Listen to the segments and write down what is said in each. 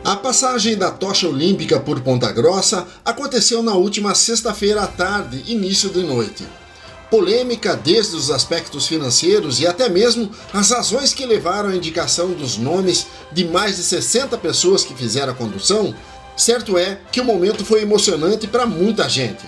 A passagem da tocha olímpica por Ponta Grossa aconteceu na última sexta-feira à tarde, início de noite. Polêmica desde os aspectos financeiros e até mesmo as razões que levaram à indicação dos nomes de mais de 60 pessoas que fizeram a condução, certo é que o momento foi emocionante para muita gente.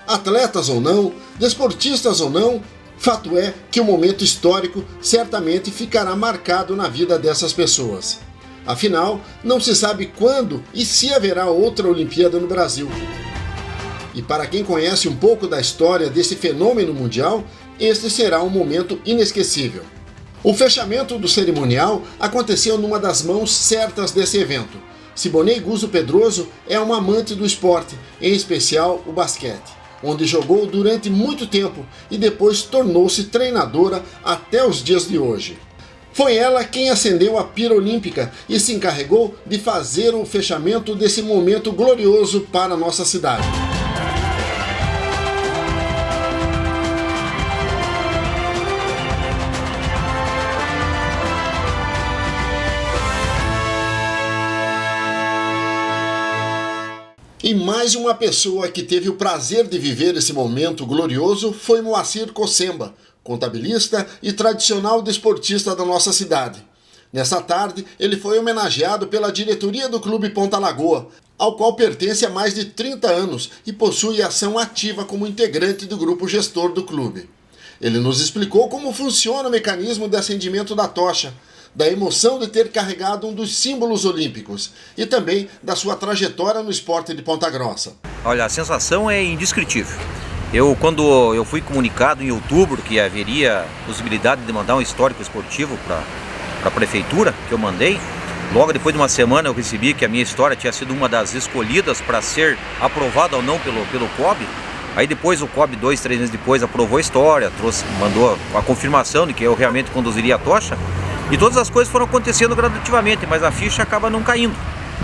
Atletas ou não, desportistas ou não, fato é que o momento histórico certamente ficará marcado na vida dessas pessoas. Afinal, não se sabe quando e se haverá outra Olimpíada no Brasil. E para quem conhece um pouco da história desse fenômeno mundial, este será um momento inesquecível. O fechamento do cerimonial aconteceu numa das mãos certas desse evento. Siboney Guzzo Pedroso é uma amante do esporte, em especial o basquete, onde jogou durante muito tempo e depois tornou-se treinadora até os dias de hoje. Foi ela quem acendeu a pira olímpica e se encarregou de fazer o fechamento desse momento glorioso para a nossa cidade. E mais uma pessoa que teve o prazer de viver esse momento glorioso foi Moacir Cossemba, contabilista e tradicional desportista da nossa cidade. Nessa tarde, ele foi homenageado pela diretoria do Clube Ponta Lagoa, ao qual pertence há mais de 30 anos e possui ação ativa como integrante do grupo gestor do clube. Ele nos explicou como funciona o mecanismo de acendimento da tocha, da emoção de ter carregado um dos símbolos olímpicos e também da sua trajetória no esporte de Ponta Grossa. Olha, a sensação é indescritível. Quando eu fui comunicado em outubro que haveria possibilidade de mandar um histórico esportivo para a prefeitura, que eu mandei, logo depois de uma semana eu recebi que a minha história tinha sido uma das escolhidas para ser aprovada ou não pelo COB. Aí depois o COB, 2-3 meses depois, aprovou a história, mandou a confirmação de que eu realmente conduziria a tocha. E todas as coisas foram acontecendo gradativamente, mas a ficha acaba não caindo.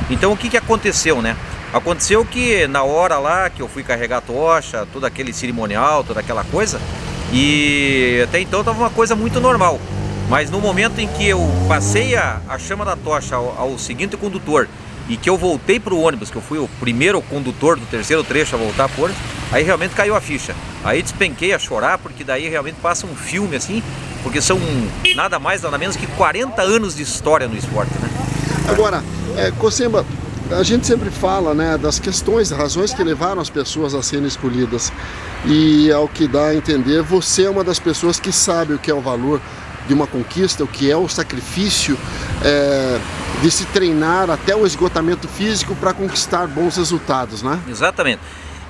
Então o que aconteceu, né? Aconteceu que na hora lá que eu fui carregar a tocha, todo aquele cerimonial, toda aquela coisa, e até então estava uma coisa muito normal. Mas no momento em que eu passei a chama da tocha ao seguinte condutor e que eu voltei para o ônibus, que eu fui o primeiro condutor do terceiro trecho a voltar por ônibus, aí realmente caiu a ficha. Aí despenquei a chorar, porque daí realmente passa um filme assim, porque são nada mais, nada menos que 40 anos de história no esporte, né? Agora, Cossemba, a gente sempre fala, né, das questões, razões que levaram as pessoas a serem escolhidas. E ao que dá a entender, você é uma das pessoas que sabe o que é o valor de uma conquista, o que é o sacrifício de se treinar até o esgotamento físico para conquistar bons resultados, né? Exatamente.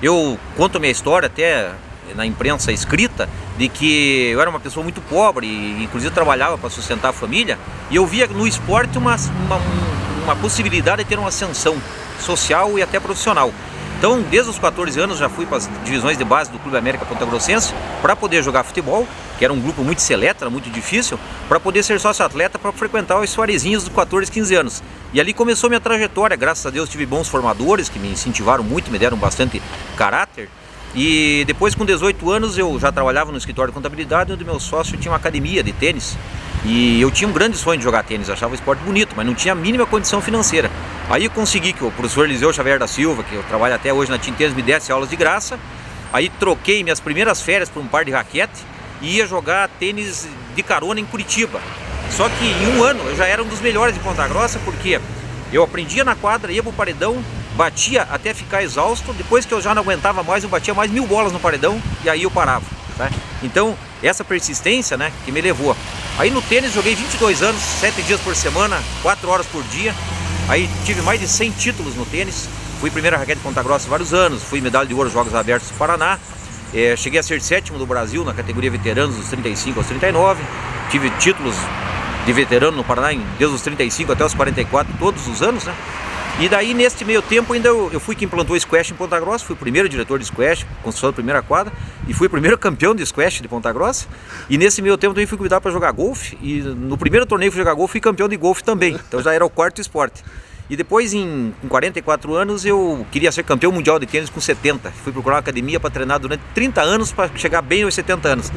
Eu conto a minha história até na imprensa escrita, de que eu era uma pessoa muito pobre e inclusive trabalhava para sustentar a família, e eu via no esporte uma possibilidade de ter uma ascensão social e até profissional. Então, desde os 14 anos já fui para as divisões de base do Clube América Ponta Grossense para poder jogar futebol, que era um grupo muito seleto, era muito difícil, para poder ser sócio-atleta, para frequentar os soarezinhos dos 14, 15 anos. E ali começou minha trajetória, graças a Deus tive bons formadores que me incentivaram muito, me deram bastante caráter. E depois, com 18 anos, eu já trabalhava no escritório de contabilidade, onde meu sócio tinha uma academia de tênis. E eu tinha um grande sonho de jogar tênis, achava o esporte bonito, mas não tinha a mínima condição financeira. Aí eu consegui que o professor Eliseu Xavier da Silva, que eu trabalho até hoje na Team Tênis, me desse aulas de graça. Aí troquei minhas primeiras férias por um par de raquete e ia jogar tênis de carona em Curitiba. Só que em um ano eu já era um dos melhores de Ponta Grossa, porque eu aprendia na quadra, ia pro paredão, batia até ficar exausto, depois que eu já não aguentava mais, eu batia mais 1000 bolas no paredão e aí eu parava, tá? Então, essa persistência, né, que me levou. Aí no tênis joguei 22 anos, 7 dias por semana, 4 horas por dia. Aí tive mais de 100 títulos no tênis. Fui primeira raquete de Ponta Grossa vários anos, fui medalha de ouro nos Jogos Abertos do Paraná. Cheguei a ser 7º do Brasil na categoria veteranos dos 35 aos 39. Tive títulos de veterano no Paraná desde os 35 até os 44, todos os anos, né? E daí, neste meio tempo, ainda eu fui quem implantou squash em Ponta Grossa, fui o primeiro diretor de squash, construção da primeira quadra, e fui o primeiro campeão de squash de Ponta Grossa. E nesse meio tempo também fui convidado para jogar golfe, e no primeiro torneio que fui jogar golfe, fui campeão de golfe também, então já era o 4º esporte. E depois, com 44 anos, eu queria ser campeão mundial de tênis com 70. Fui procurar uma academia para treinar durante 30 anos para chegar bem aos 70 anos.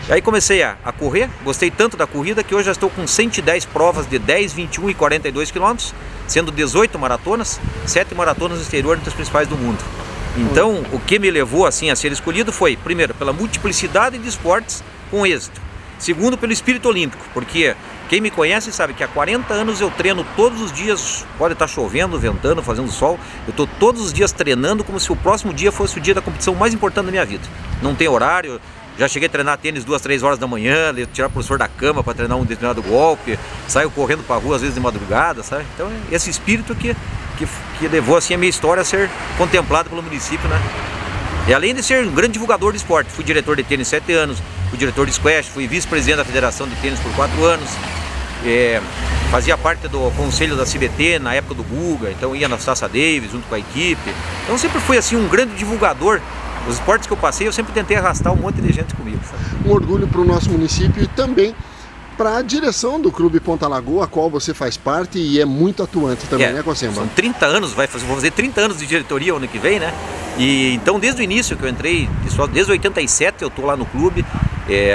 E aí comecei a correr, gostei tanto da corrida que hoje já estou com 110 provas de 10, 21 e 42 quilômetros, sendo 18 maratonas, 7 maratonas no exterior entre as principais do mundo. Então, o que me levou assim a ser escolhido foi, primeiro, pela multiplicidade de esportes com êxito. Segundo, pelo espírito olímpico, porque quem me conhece sabe que há 40 anos eu treino todos os dias, pode estar chovendo, ventando, fazendo sol, eu estou todos os dias treinando como se o próximo dia fosse o dia da competição mais importante da minha vida. Não tem horário, já cheguei a treinar tênis 2, 3 horas da manhã, tirar o professor da cama para treinar um determinado golpe, saio correndo para a rua às vezes de madrugada, sabe? Então esse espírito que levou assim a minha história a ser contemplada pelo município, né? E além de ser um grande divulgador de esporte, fui diretor de tênis 7 anos, fui diretor de squash, fui vice-presidente da Federação de Tênis por 4 anos, fazia parte do conselho da CBT na época do Guga, então ia na Taça Davis junto com a equipe. Então sempre fui assim um grande divulgador. Os esportes que eu passei, eu sempre tentei arrastar um monte de gente comigo, sabe? Um orgulho para o nosso município e também para a direção do Clube Ponta Lagoa, a qual você faz parte e é muito atuante também, né, Cocemba? São 30 anos, vou fazer 30 anos de diretoria ano que vem, né? E então desde o início que eu entrei, desde 87 eu estou lá no clube,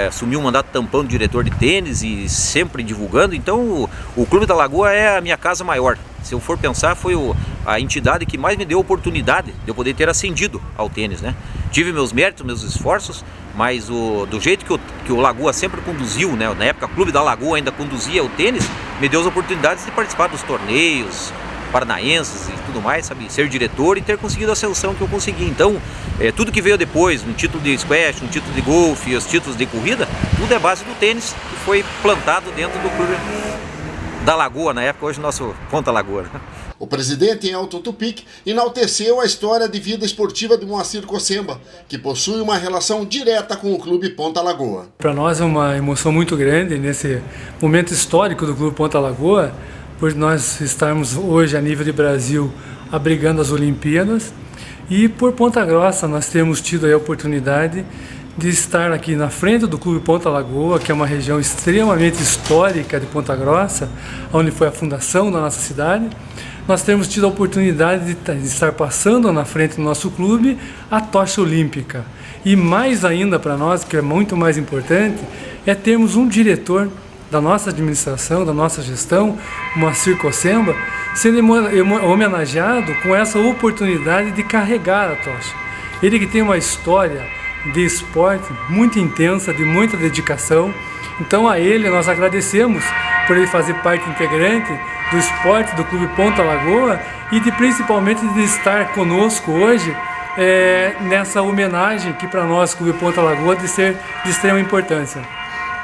assumi um mandato tampão de diretor de tênis e sempre divulgando. Então o Clube da Lagoa é a minha casa maior. Se eu for pensar, foi a entidade que mais me deu a oportunidade de eu poder ter ascendido ao tênis, né? Tive meus méritos, meus esforços, mas do jeito que o Lagoa sempre conduziu, né? Na época o Clube da Lagoa ainda conduzia o tênis, me deu as oportunidades de participar dos torneios paranaenses e tudo mais, sabe? Ser diretor e ter conseguido a ascensão que eu consegui. Então, tudo que veio depois, um título de squash, um título de golfe, os títulos de corrida, tudo é base do tênis que foi plantado dentro do Clube da Lagoa, na época, hoje nosso Ponta Lagoa. O presidente Elton Tupic enalteceu a história de vida esportiva de Moacir Cocemba, que possui uma relação direta com o Clube Ponta Lagoa. Para nós é uma emoção muito grande nesse momento histórico do Clube Ponta Lagoa, por nós estarmos hoje a nível de Brasil abrigando as Olimpíadas, e por Ponta Grossa nós temos tido a oportunidade de estar aqui na frente do Clube Ponta Lagoa, que é uma região extremamente histórica de Ponta Grossa, onde foi a fundação da nossa cidade. Nós temos tido a oportunidade de estar passando na frente do nosso clube a tocha olímpica. E mais ainda para nós, que é muito mais importante, é termos um diretor da nossa administração, da nossa gestão, Moacir Cocemba, sendo homenageado com essa oportunidade de carregar a tocha. Ele que tem uma história de esporte muito intensa, de muita dedicação. Então a ele nós agradecemos por ele fazer parte integrante do esporte do Clube Ponta Lagoa e principalmente de estar conosco hoje nessa homenagem que para nós, Clube Ponta Lagoa, de ser de extrema importância.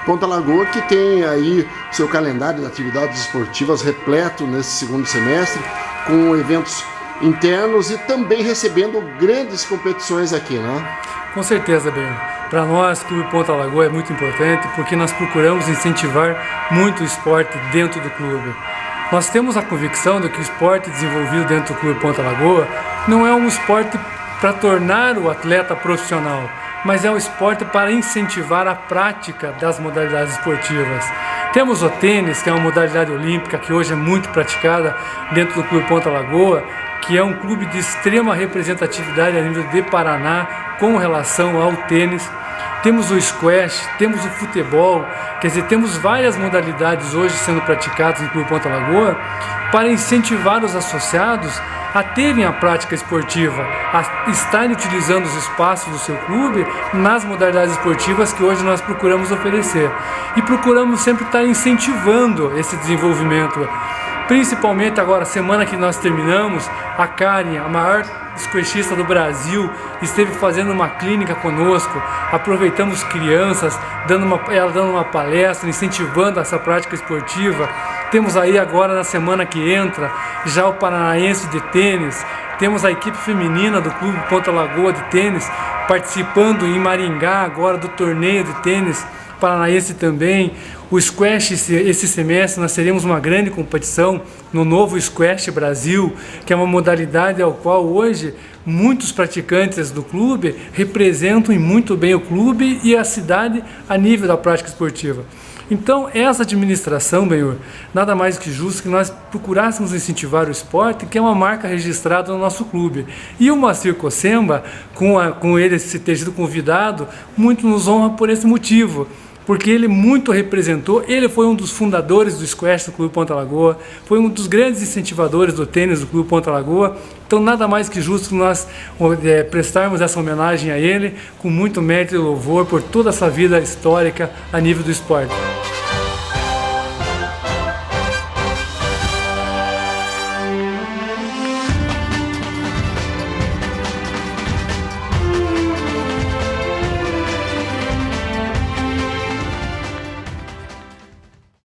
Ponta Lagoa que tem aí seu calendário de atividades esportivas repleto nesse segundo semestre, com eventos internos e também recebendo grandes competições aqui, né? Com certeza, bem. Para nós, Clube Ponta Lagoa é muito importante porque nós procuramos incentivar muito o esporte dentro do clube. Nós temos a convicção de que o esporte desenvolvido dentro do Clube Ponta Lagoa não é um esporte para tornar o atleta profissional, mas é um esporte para incentivar a prática das modalidades esportivas. Temos o tênis, que é uma modalidade olímpica que hoje é muito praticada dentro do Clube Ponta Lagoa, que é um clube de extrema representatividade a nível de Paraná com relação ao tênis. Temos o squash, temos o futebol, quer dizer, temos várias modalidades hoje sendo praticadas no Clube Ponta Lagoa para incentivar os associados a terem a prática esportiva, a estarem utilizando os espaços do seu clube nas modalidades esportivas que hoje nós procuramos oferecer. E procuramos sempre estar incentivando esse desenvolvimento. Principalmente agora, semana que nós terminamos, a Karen, a maior squashista do Brasil, esteve fazendo uma clínica conosco. Aproveitamos crianças, ela dando uma palestra, incentivando essa prática esportiva. Temos aí agora, na semana que entra, já o Paranaense de tênis. Temos a equipe feminina do Clube Ponta Lagoa de tênis participando em Maringá agora do torneio de tênis paranaense também. O squash, esse semestre nós teremos uma grande competição no novo Squash Brasil, que é uma modalidade ao qual hoje muitos praticantes do clube representam muito bem o clube e a cidade a nível da prática esportiva. Então, essa administração, Benhur, nada mais que justo que nós procurássemos incentivar o esporte, que é uma marca registrada no nosso clube. E o Moacir Cocemba, com ele ter sido convidado, muito nos honra por esse motivo, porque ele muito representou, ele foi um dos fundadores do squash do Clube Ponta Lagoa, foi um dos grandes incentivadores do tênis do Clube Ponta Lagoa, então nada mais que justo nós prestarmos essa homenagem a ele, com muito mérito e louvor por toda essa vida histórica a nível do esporte.